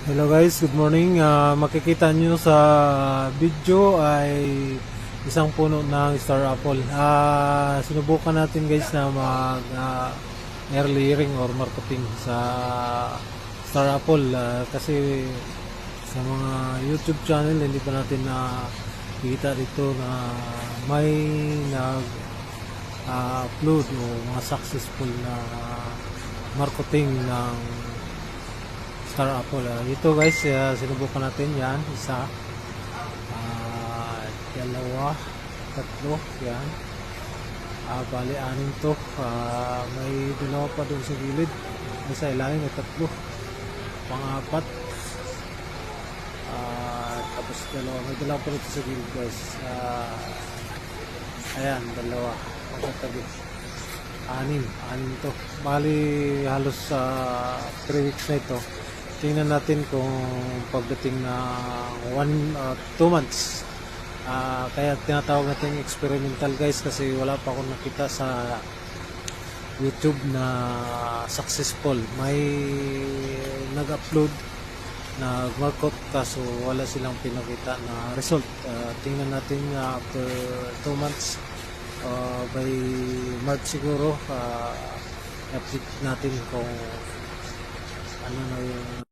Hello guys, good morning. Makikita nyo sa video ay isang puno ng star apple. Sinubukan natin guys na mag early ring or marketing sa star apple kasi sa mga YouTube channel hindi pa natin nakita dito na may nag upload o mga successful na marketing ng star apple. Ito guys, sinubukan natin yan. Isa, dalawa, tatlo, yan. Bali, anin to. May dalawa pa doon sa gilid. May sa ilalim, may tatlo. Pang-apat. Tapos dalawa. May dalawa pa dito sa gilid guys. Ayan, dalawa. Magkatabi. Anim to. Bali, halos 3 weeks na ito. Tingnan natin kung pagdating na 2 months. Kaya tinatawag natin experimental guys kasi wala pa akong nakita sa YouTube na successful. May nag-upload na markup kaso wala silang pinakita na result. Tingnan natin after 2 months, by March siguro, update natin kung ano na yung